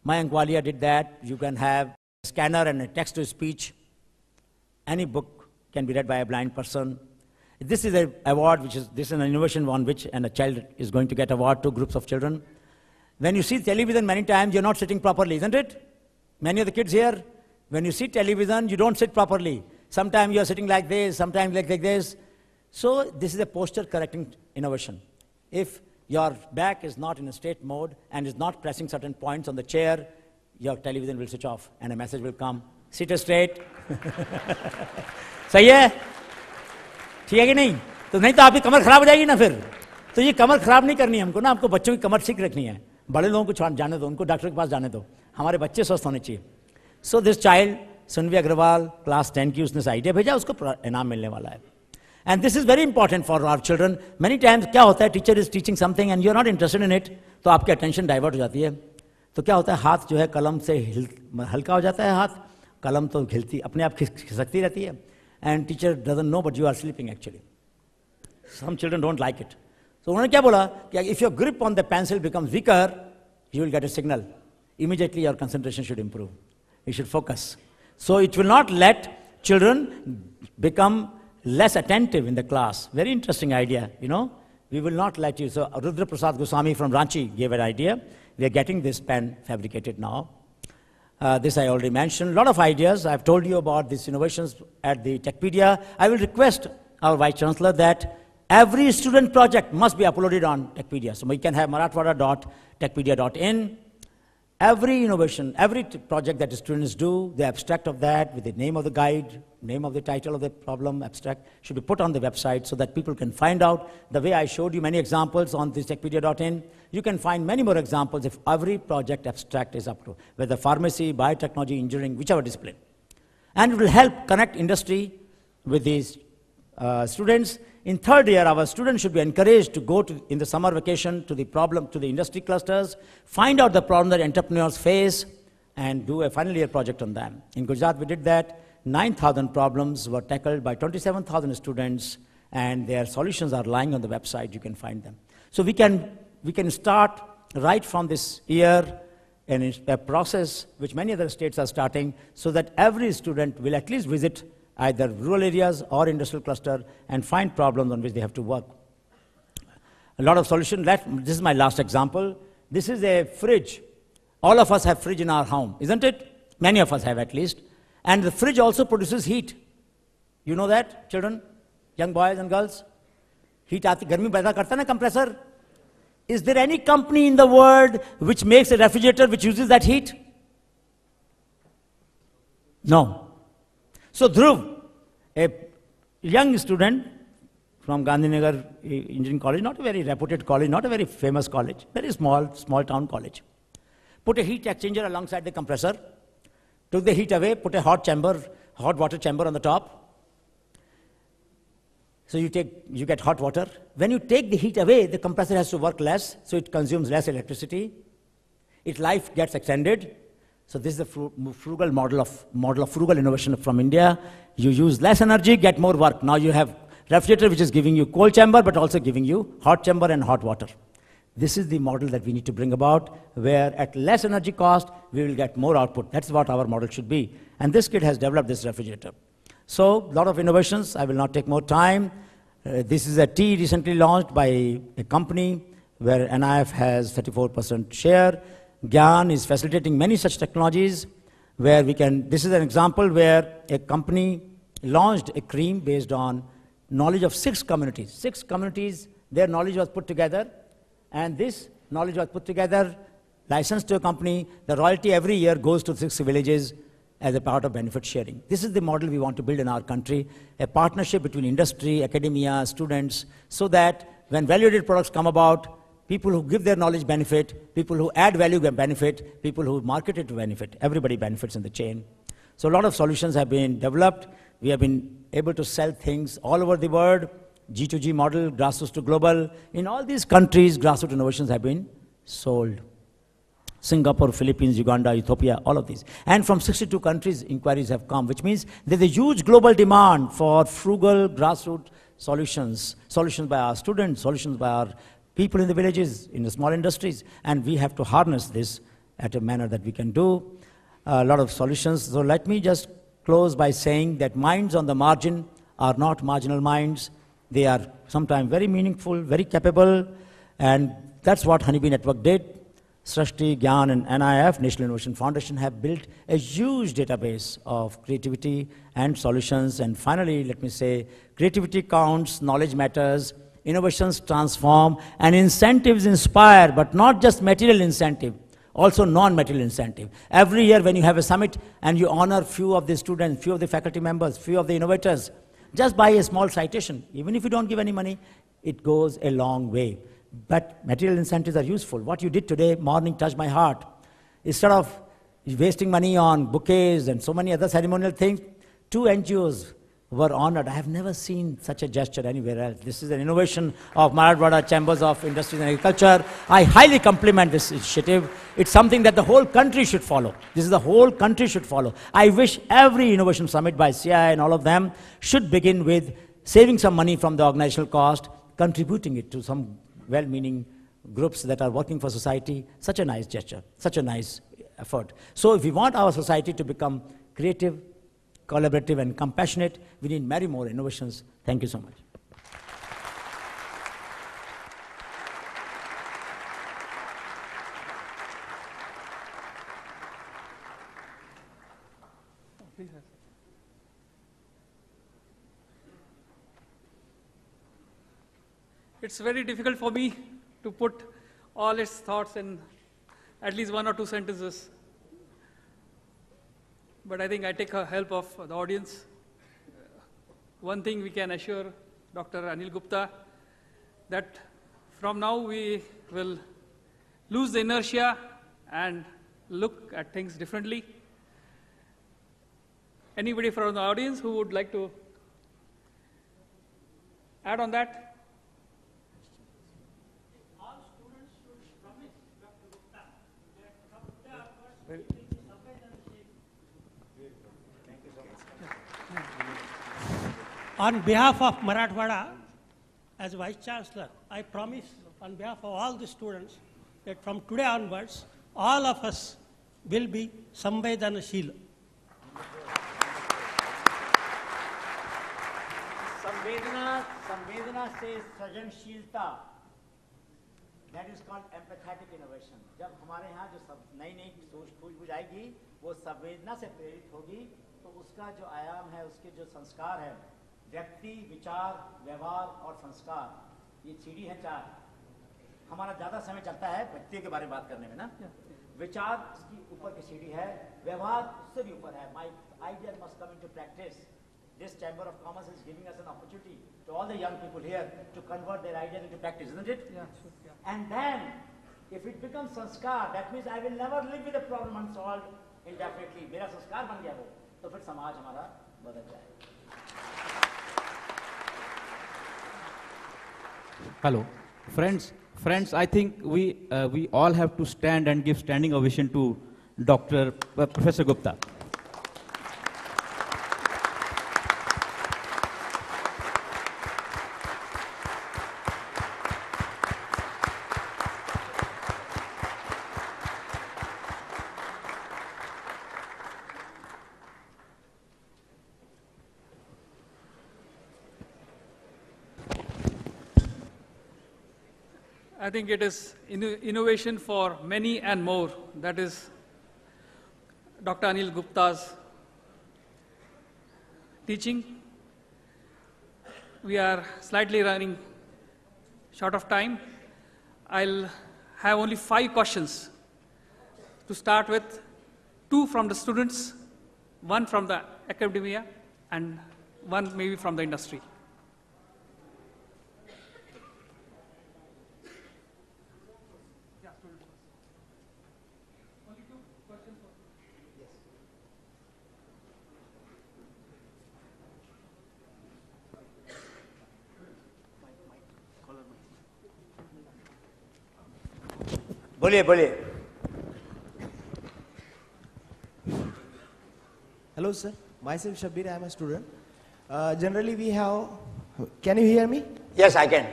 Mayank did that. You can have a scanner and a text-to-speech. Any book can be read by a blind person. This is an award, this is an innovation on which a child is going to get award, 2 groups of children. When you see television, many times you're not sitting properly, isn't it? Many of the kids here, when you see television, you don't sit properly. Sometimes you're sitting like this, sometimes like this. So this is a posture correcting innovation. If your back is not in a straight mode and is not pressing certain points on the chair, your television will switch off and a message will come, sit straight. सही है? ठीक है कि नहीं? तो नहीं तो आपकी कमर खराब हो जाएगी ना फिर. तो ये कमर खराब नहीं करनी है हमको ना, हमको बच्चों की कमर ठीक रखनी है. बड़े लोगों को जाने दो, उनको डॉक्टर के पास जाने दो. हमारे बच्चे स्वस्थ होने चाहिए. So this child, Sunvi Agarwal, class 10 की उसने आइडिया भेजा, उसको इनाम मिलने वाला है. And this is very important for our children. Many times क्या होता है, teacher is teaching something and you are not interested in it, तो आपकी attention divert हो जाती है. तो क्या होता है, हाथ जो है कलम से हल्का हो जाता है हाथ, कलम तो खिलती अपने आप खिसकती रहती है. And teacher doesn't know, but you are sleeping actually. Some children don't like it. So उन्होंने क्या बोला कि if your grip on the pencil becomes weaker, you will get a signal. Immediately your concentration should improve. You should focus. So it will not let children become less attentive in the class. Very interesting idea, you know. We will not let you. So Rudra Prasad Goswami from Ranchi gave an idea. We are getting this pen fabricated now. This I already mentioned. A lot of ideas. I've told you about these innovations at the Techpedia. I will request our Vice Chancellor that every student project must be uploaded on Techpedia. So we can have marathwada.techpedia.in. Every innovation, every project that the students do, the abstract of that with the name of the guide, name of the title of the problem, abstract, should be put on the website so that people can find out. The way I showed you many examples on this techpedia.in, you can find many more examples if every project abstract is up to, whether pharmacy, biotechnology, engineering, whichever discipline. And it will help connect industry with these students. In third year, our students should be encouraged to go to, in the summer vacation to the industry clusters, find out the problem that entrepreneurs face, and do a final year project on them. In Gujarat, we did that. 9,000 problems were tackled by 27,000 students, and their solutions are lying on the website. You can find them. So we can start right from this year in a process which many other states are starting, so that every student will at least visit either rural areas or industrial cluster and find problems on which they have to work. A lot of solutions left. This is my last example. This is a fridge. All of us have fridge in our home, isn't it? Many of us have at least. And the fridge also produces heat. You know that, children, young boys and girls? Heat aati, garmi paida karta na compressor. Is there any company in the world which makes a refrigerator which uses that heat? No. So Dhruv, a young student from Gandhinagar Engineering College, not a very reputed college, not a very famous college, very small town college, put a heat exchanger alongside the compressor, took the heat away, put a hot water chamber on the top. So you get hot water. When you take the heat away, the compressor has to work less, so it consumes less electricity. Its life gets extended. So this is the frugal model of frugal innovation from India. You use less energy, get more work. Now you have refrigerator which is giving you cold chamber, but also giving you hot chamber and hot water. This is the model that we need to bring about, where at less energy cost, we will get more output. That's what our model should be. And this kid has developed this refrigerator. So a lot of innovations. I will not take more time. This is a tea recently launched by a company where NIF has 34% share. Gyan is facilitating many such technologies where this is an example where a company launched a cream based on knowledge of 6 communities. 6 communities, their knowledge was put together, and this knowledge was put together, licensed to a company. The royalty every year goes to 6 villages as a part of benefit sharing. This is the model we want to build in our country, a partnership between industry, academia, students, so that when value-added products come about, people who give their knowledge benefit, people who add value benefit, people who market it to benefit. Everybody benefits in the chain. So a lot of solutions have been developed. We have been able to sell things all over the world. G2G model, grassroots to global. In all these countries, grassroots innovations have been sold. Singapore, Philippines, Uganda, Ethiopia, all of these. And from 62 countries, inquiries have come, which means there's a huge global demand for frugal grassroots solutions. Solutions by our students, solutions by our people in the villages, in the small industries, and we have to harness this at a manner that we can do. A lot of solutions. So let me just close by saying that minds on the margin are not marginal minds. They are sometimes very meaningful, very capable, and that's what Honeybee Network did. Srishti, Gyan, and NIF, National Innovation Foundation, have built a huge database of creativity and solutions. And finally, let me say, creativity counts, knowledge matters, innovations transform, and incentives inspire, but not just material incentive, also non-material incentive. Every year when you have a summit and you honor few of the students, few of the faculty members, few of the innovators, just by a small citation, even if you don't give any money, it goes a long way. But material incentives are useful. What you did today morning touched my heart. Instead of wasting money on bouquets and so many other ceremonial things, 2 NGOs were honored. I have never seen such a gesture anywhere else. This is an innovation of Marathwada Chambers of Industry and Agriculture. I highly compliment this initiative. It's something that the whole country should follow. This is the whole country should follow. I wish every innovation summit by CMIA and all of them should begin with saving some money from the organizational cost, contributing it to some well-meaning groups that are working for society. Such a nice gesture, such a nice effort. So if we want our society to become creative, collaborative, and compassionate, we need many more innovations. Thank you so much. It's very difficult for me to put all its thoughts in at least 1 or 2 sentences. But I think I take help of the audience. One thing we can assure Dr. Anil Gupta, that from now we will lose the inertia and look at things differently. Anybody from the audience who would like to add on that? On behalf of Marathwada, as Vice Chancellor, I promise on behalf of all the students that from today onwards, all of us will be Samvedanashil. Samvedana says Sajanshilta. That is called empathetic innovation. जब हमारे यहाँ जो सब नई सोच खोज आएगी, वो संवेदना से प्रेरित होगी, तो उसका जो आयाम है, उसके जो संस्कार है, व्यक्ति, विचार, व्यवहार और संस्कार, ये सीढ़ी है 4. हमारा ज़्यादा समय चलता है व्यक्तियों के बारे में बात करने में ना. विचार इसकी ऊपर की सीढ़ी है, व्यवहार उससे भी ऊपर है. My idea must come into practice. This Chamber of Commerce is giving us an opportunity to all the young people here to convert their ideas into practice, isn't it? Yeah, sure. Yeah. And then, if it becomes sanskar, that means I will never live with a problem unsolved indefinitely. मेरा संस्कार बन गया वो, तो फिर समाज हमारा बदल जाएगा. Hello, friends. I think we all have to stand and give standing ovation to Professor Gupta. I think it is innovation for many and more. That is Dr. Anil Gupta's teaching. We are slightly running short of time. I'll have only 5 questions to start with. 2 from the students, 1 from the academia, and 1 maybe from the industry. बोलिए. Hello, sir. Myself Shabir, I am a student. Generally, we have. Can you hear me? Yes, I can.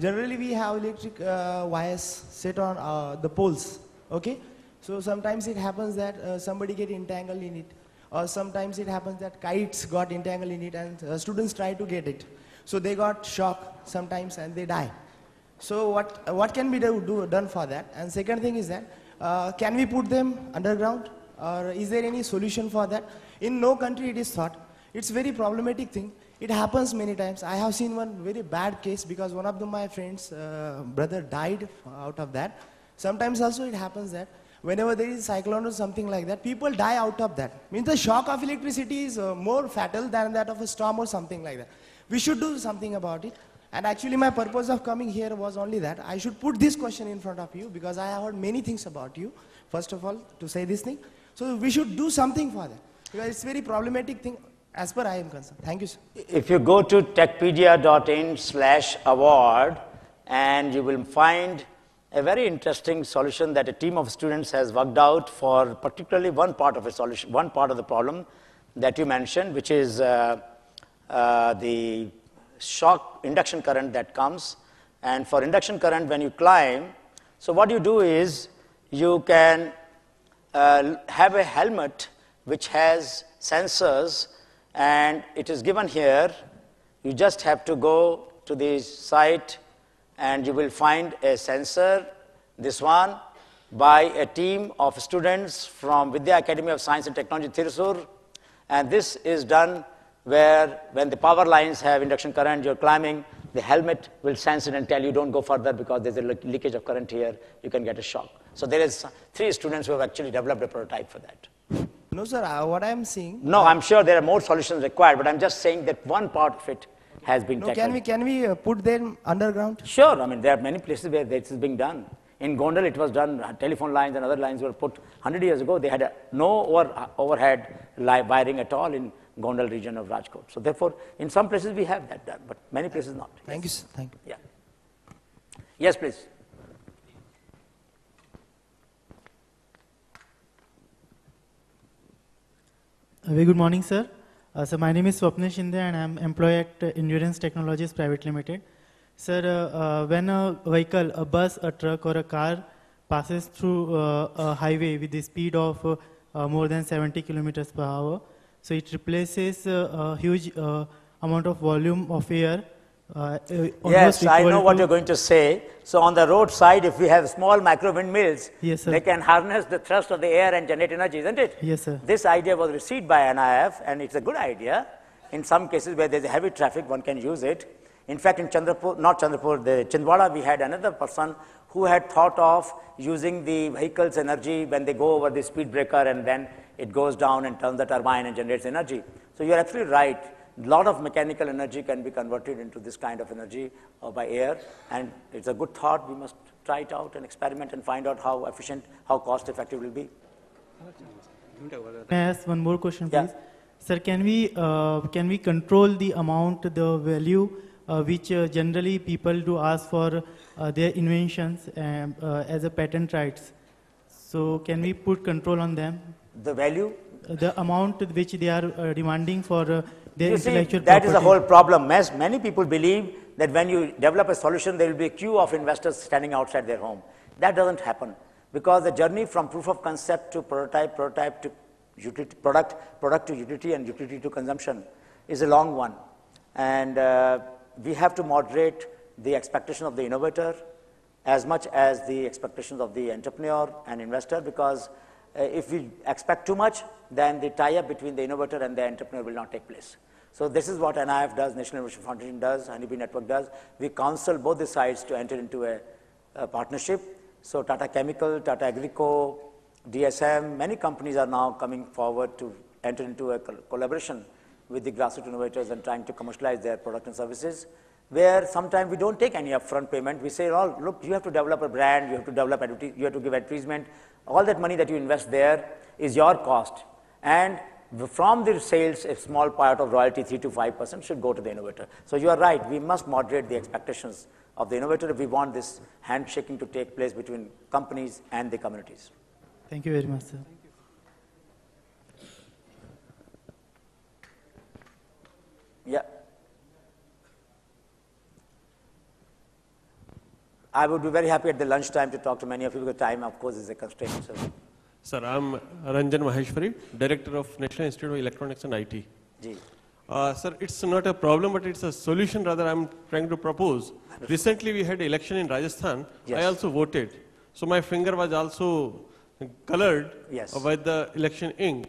Generally, we have electric wires set on the poles. Okay. So sometimes it happens that somebody get entangled in it, or sometimes it happens that kites got entangled in it and students try to get it. So they got shocked sometimes and they die. So what can be done for that? And second thing is that, can we put them underground? Or is there any solution for that? In no country it is thought. It's very problematic thing. It happens many times. I have seen one very bad case because one of my friends' brother died out of that. Sometimes also it happens that whenever there is cyclone or something like that, people die out of that. Means the shock of electricity is more fatal than that of a storm or something like that. We should do something about it. And actually my purpose of coming here was only that I should put this question in front of you because I have heard many things about you, first of all, to say this thing. So we should do something for that because it's very problematic thing as per I am concerned. Thank you, sir. If you go to techpedia.in/award, and you will find a very interesting solution that a team of students has worked out for particularly one part of a solution, one part of the problem that you mentioned, which is the shock induction current that comes. And for induction current, when you climb, so what you do is you can have a helmet which has sensors, and it is given here. You just have to go to the site and you will find a sensor, this one, by a team of students from Vidya Academy of Science and Technology, Thrissur. And this is done where when the power lines have induction current, you're climbing, the helmet will sense it and tell you don't go further because there's a leakage of current here, you can get a shock. So there is 3 students who have actually developed a prototype for that. No, sir, what I am seeing... No, I'm sure there are more solutions required, but I'm just saying that one part of it has been tackled. Can we put them underground? Sure, I mean, there are many places where this is being done. In Gondal, it was done, telephone lines and other lines were put 100 years ago. They had no overhead wiring at all in Gondal region of Rajkot. So therefore, in some places we have that done, but many places not. Thank you, sir. Thank you. Yeah. Yes, please. Very good morning, sir. So my name is Swapna Shinde and I am employed at Endurance Technologies Private Limited. Sir, when a vehicle, a bus, a truck or a car passes through a highway with the speed of more than 70 kilometers per hour, so it replaces a huge amount of volume of air. Yes, I know what you're going to say. So on the roadside, if we have small micro windmills, yes, sir, they can harness the thrust of the air and generate energy, isn't it? Yes, sir. This idea was received by NIF, and it's a good idea. In some cases where there's a heavy traffic, one can use it. In fact, in Chindwara, we had another person who had thought of using the vehicle's energy when they go over the speed breaker and then it goes down and turns the turbine and generates energy. So you're absolutely right. A lot of mechanical energy can be converted into this kind of energy by air, and it's a good thought. We must try it out and experiment and find out how efficient, how cost effective it will be. May I ask one more question, please? Yeah. Sir, can we control the amount, the value which generally people do ask for their inventions as a patent rights? So can we put control on them? The value? The amount which they are demanding for their intellectual property. That is the whole problem. Many people believe that when you develop a solution, there will be a queue of investors standing outside their home. That doesn't happen because the journey from proof of concept to prototype to utility, product to utility, and utility to consumption is a long one. And we have to moderate the expectation of the innovator as much as the expectations of the entrepreneur and investor, because if we expect too much, then the tie-up between the innovator and the entrepreneur will not take place. So this is what NIF does, National Innovation Foundation does, Honeybee Network does. We counsel both the sides to enter into a partnership. So Tata Chemical, Tata Agrico, DSM, many companies are now coming forward to enter into a collaboration with the grassroots innovators and trying to commercialize their product and services, where sometimes we don't take any upfront payment. We say, oh, look, you have to develop a brand, you have to develop, you have to give advertisement. All that money that you invest there is your cost. And from the sales, a small part of royalty, 3 to 5%, should go to the innovator. So you are right, we must moderate the expectations of the innovator if we want this handshaking to take place between companies and the communities. Thank you very much, sir. Yeah. I would be very happy at the lunchtime to talk to many of you because time, of course, is a constraint. So. Sir, I'm Ranjan Maheshwari, Director of National Institute of Electronics and IT. Ji. Sir, it's not a problem, but it's a solution rather I'm trying to propose. Recently we had election in Rajasthan. Yes. I also voted. So my finger was also colored with the election ink.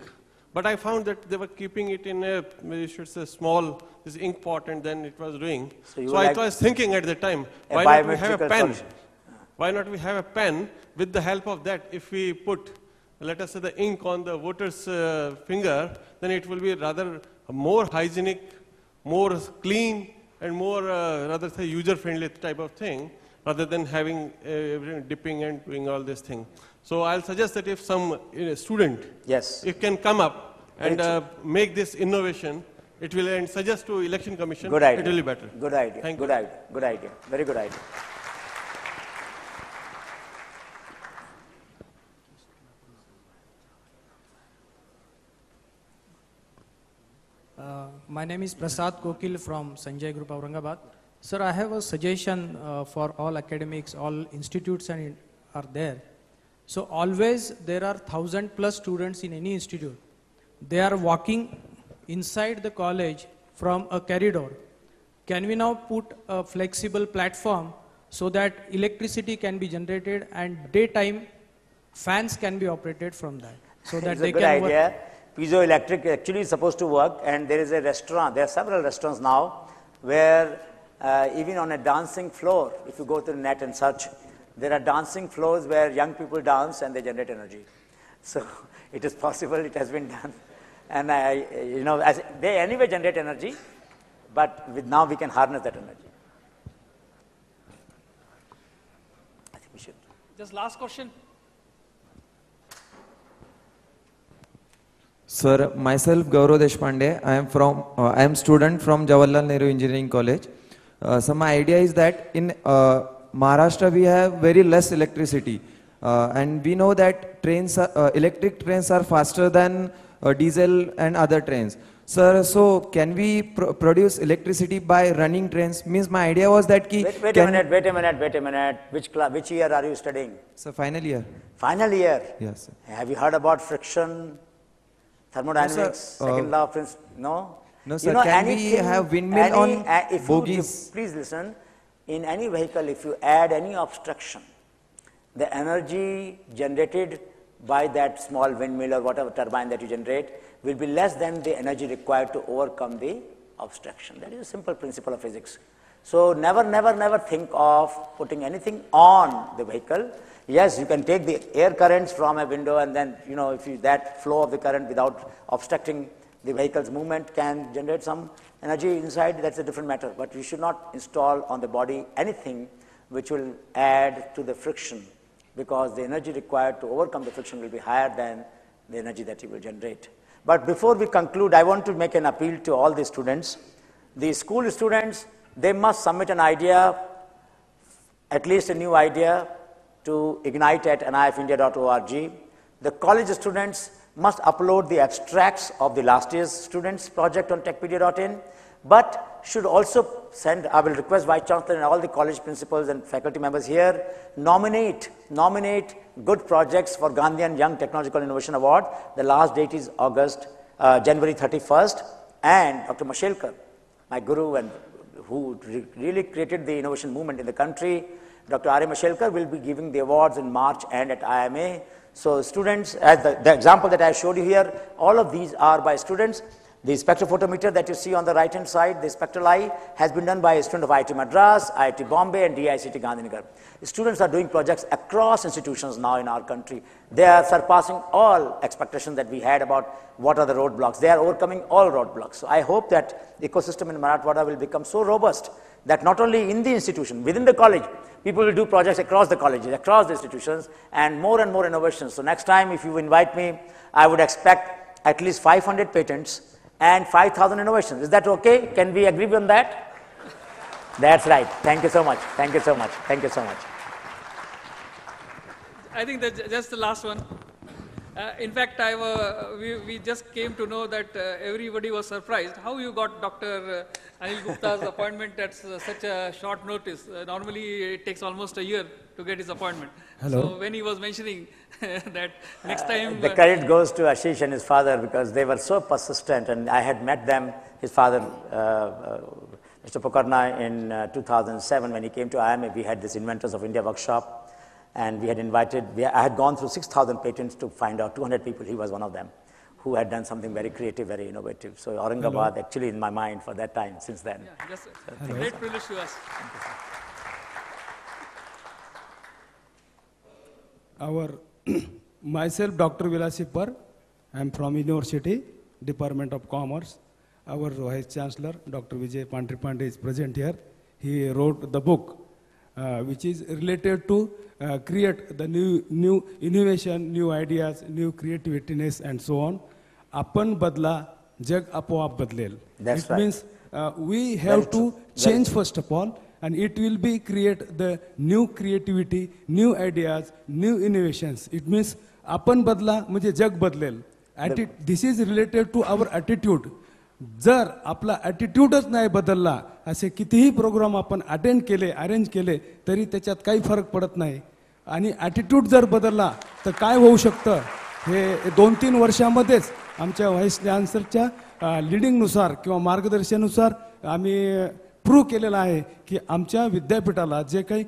But I found that they were keeping it in a, you should say, small this ink pot, and then it was doing. So I was thinking at the time, why not we have a pen? Solution. Why not we have a pen? With the help of that, if we put, let us say, the ink on the voter's finger, then it will be rather more hygienic, more clean, and more rather say user-friendly type of thing, rather than having dipping and doing all this thing. So I'll suggest that if some student, if can come up and make this innovation, it will, and suggest to Election Commission, good idea. It will be better. Good idea. Thank good you. idea. Good idea. Very good idea. My name is Prasad Kokil from Sanjay Group, Aurangabad. Sir, I have a suggestion for all academics, all institutes are there. So always there are 1,000+ students in any institute. They are walking inside the college from a corridor. Can we now put a flexible platform so that electricity can be generated and daytime fans can be operated from that? So that they can work. It's a good idea. Piezoelectric actually is supposed to work, and there is a restaurant. There are several restaurants now where even on a dancing floor, if you go to the net and search, there are dancing floors where young people dance and they generate energy. So it is possible, it has been done. And as they anyway generate energy, but now we can harness that energy. I think we should. Just last question. Sir, myself Gaurav Deshpande. I am student from Jawaharlal Nehru Engineering College. So my idea is that in Maharashtra we have very less electricity, and we know that electric trains are faster than diesel and other trains. Sir, so can we produce electricity by running trains? Means my idea was that wait a minute. Which year are you studying? Sir, final year. Final year? Yes, sir. Have you heard about friction, thermodynamics, second law of principle? No? No, sir. Can we have windmill on bogies? Please listen. In any vehicle, if you add any obstruction, the energy generated by that small windmill or whatever turbine that you generate will be less than the energy required to overcome the obstruction. That is a simple principle of physics. So never think of putting anything on the vehicle. Yes, you can take the air currents from a window, and then, if that flow of the current without obstructing the vehicle's movement can generate some energy inside, that's a different matter. But you should not install on the body anything which will add to the friction, because the energy required to overcome the friction will be higher than the energy that you will generate. But before we conclude, I want to make an appeal to all the students. The school students, they must submit an idea, at least a new idea, to ignite@nifindia.org. The college students must upload the abstracts of the last year's students' project on techpedia.in, but should also send, I will request Vice Chancellor and all the college principals and faculty members here, nominate good projects for Gandhian Young Technological Innovation Award. The last date is January 31st, and Dr. Mashelkar, my guru and who really created the innovation movement in the country, Dr. R. Mashelkar will be giving the awards in March and at IMA. So students, as the example that I showed you here, all of these are by students. The spectrophotometer that you see on the right hand side, the spectral eye, has been done by a student of IIT Madras, IIT Bombay and DICT Gandhinagar. Students are doing projects across institutions now in our country. They are surpassing all expectations that we had about what are the roadblocks. They are overcoming all roadblocks. So I hope that ecosystem in Marathwada will become so robust that not only in the institution, within the college, people will do projects across the colleges, across the institutions, and more innovations. So next time, if you invite me, I would expect at least 500 patents and 5,000 innovations. Is that okay? Can we agree on that? That's right. Thank you so much. Thank you so much. Thank you so much. I think that just the last one. In fact, we just came to know that everybody was surprised. How you got Dr. Anil Gupta's appointment at such a short notice? Normally, it takes almost a year to get his appointment. Hello. So when he was mentioning that next time... The credit goes to Ashish and his father because they were so persistent, and I had met them, his father, Mr. Pokarna, in 2007 when he came to IMA. We had this Inventors of India workshop. And we had invited, I had gone through 6,000 patents to find out 200 people, he was one of them, who had done something very creative, very innovative. So Aurangabad actually in my mind for that time, since then. Yeah, yes, it's a great privilege to us. Myself, Dr. Vilasipar, I am from University, Department of Commerce. Our Vice Chancellor, Dr. Vijay Pandripande is present here. He wrote the book, which is related to create the new innovation, new ideas, new creativeness, and so on. Apan badla, jag apoap badlel. That's right. It means we have to change first of all, and it will be create the new creativity, new ideas, new innovations. It means apan badla, mujhe jag badlel. This is related to our attitude. जर आपला ॲटिट्यूडच नाही बदलला, असे कितीही programme आपण attend केले, arrange केले, तरी त्याच्यात काही फरक पडत नाही. आणि ॲटिट्यूड जर बदलला तर काय होऊ शकतं, हे 2-3 वर्षामध्येच आमच्या व्हाईस चान्सलरच्या लिडिंगनुसार किंवा मार्गदर्शनानुसार आम्ही प्रूव्ह केलेलं आहे की आमच्या विद्यापीठाला जे काही